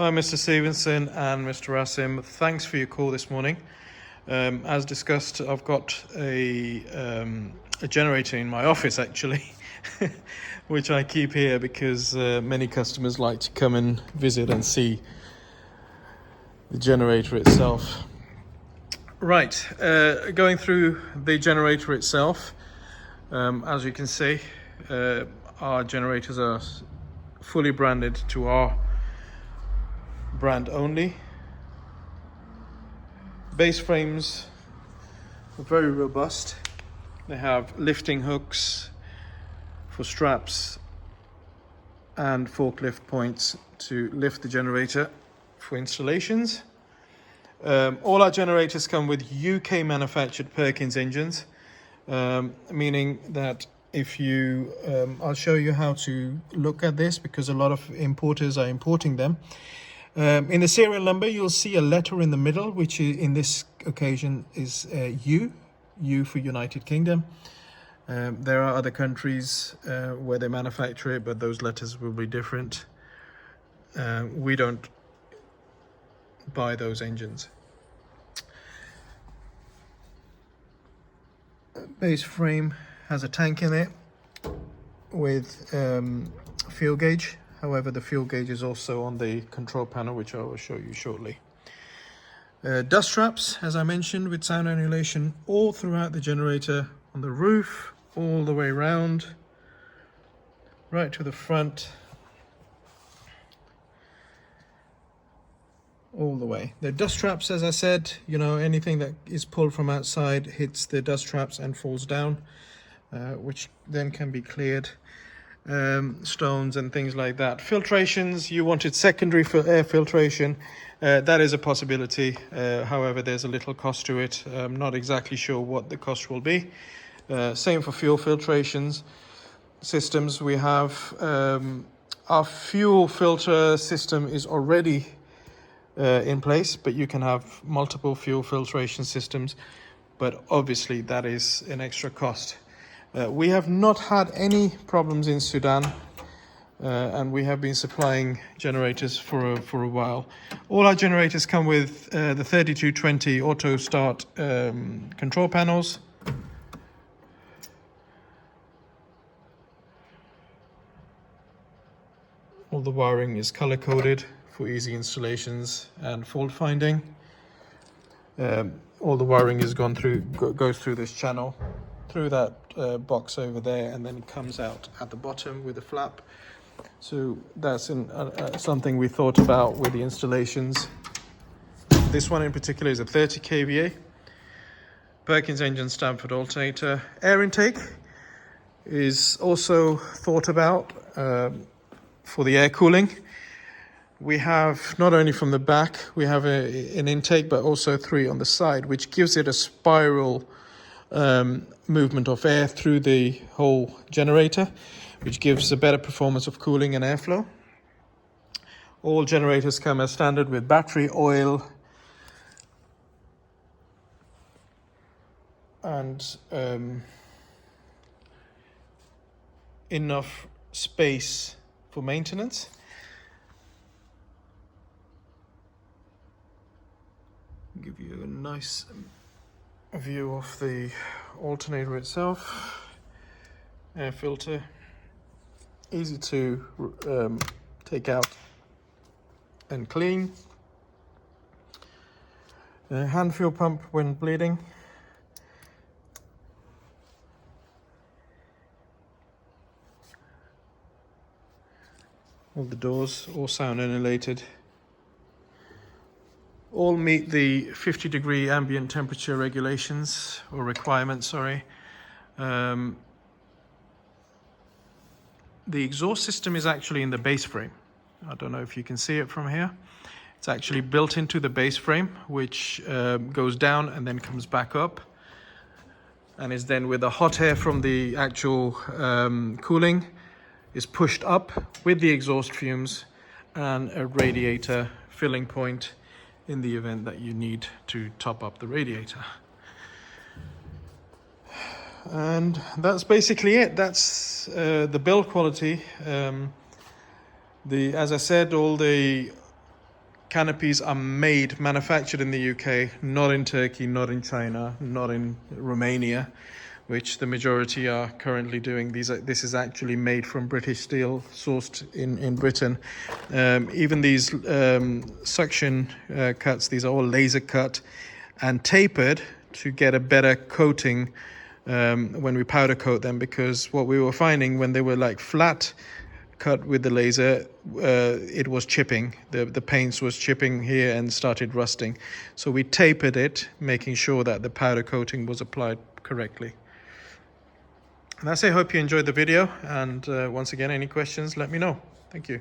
Hi, Mr. Stevenson and Mr. Rasim. Thanks for your call this morning. As discussed, I've got a generator in my office actually, which I keep here because many customers like to come and visit and see the generator itself. Right, going through the generator itself, as you can see, our generators are fully branded to our brand only. Base frames are very robust. They have lifting hooks for straps and forklift points to lift the generator for installations. All our generators come with UK manufactured Perkins engines, meaning that if you, I'll show you how to look at this because a lot of importers are importing them. In the serial number, you'll see a letter in the middle, which in this occasion is U for United Kingdom. There are other countries where they manufacture it, but those letters will be different. We don't buy those engines. Base frame has a tank in it with fuel gauge. However, the fuel gauge is also on the control panel, which I will show you shortly. Dust traps, as I mentioned, with sound annulation all throughout the generator, on the roof, all the way around, right to the front, all the way. The dust traps, as I said, you know, anything that is pulled from outside hits the dust traps and falls down, which then can be cleared. Stones and things like that. Filtrations, you wanted secondary air filtration, that is a possibility. However, there's a little cost to it. I'm not exactly sure what the cost will be. Same for fuel filtrations systems. We have our fuel filter system is already in place, but you can have multiple fuel filtration systems, but obviously that is an extra cost. We have not had any problems in Sudan, and we have been supplying generators for a while. All our generators come with the 3220 auto start control panels. All the wiring is color coded for easy installations and fault finding. All the wiring is goes through this channel, through that box over there, and then it comes out at the bottom with a flap. So that's something we thought about with the installations. This one in particular is a 30 kVA Perkins Stamford alternator. Air intake is also thought about for the air cooling. We have not only from the back, we have an intake, but also 3 on the side, which gives it a spiral movement of air through the whole generator, which gives a better performance of cooling and airflow. All generators come as standard with battery, oil, and enough space for maintenance. Give you a nice view of the alternator itself. Air filter, easy to take out and clean. Hand fuel pump when bleeding. All the doors, all sound annihilated. All meet the 50-degree ambient temperature regulations or requirements, sorry. The exhaust system is actually in the base frame. I don't know if you can see it from here. It's actually built into the base frame, which goes down and then comes back up, and is then, with the hot air from the actual cooling, is pushed up with the exhaust fumes and a radiator filling point in the event that you need to top up the radiator. And that's basically it. That's the build quality. As I said, all the canopies are manufactured in the UK, not in Turkey, not in China, not in Romania, which the majority are currently doing. This is actually made from British steel, sourced in Britain. Even these suction cuts, these are all laser cut and tapered to get a better coating when we powder coat them, because what we were finding when they were like flat cut with the laser, it was chipping. The paints was chipping here and started rusting. So we tapered it, making sure that the powder coating was applied correctly. And that's it. Hope you enjoyed the video, and once again, any questions, let me know. Thank you.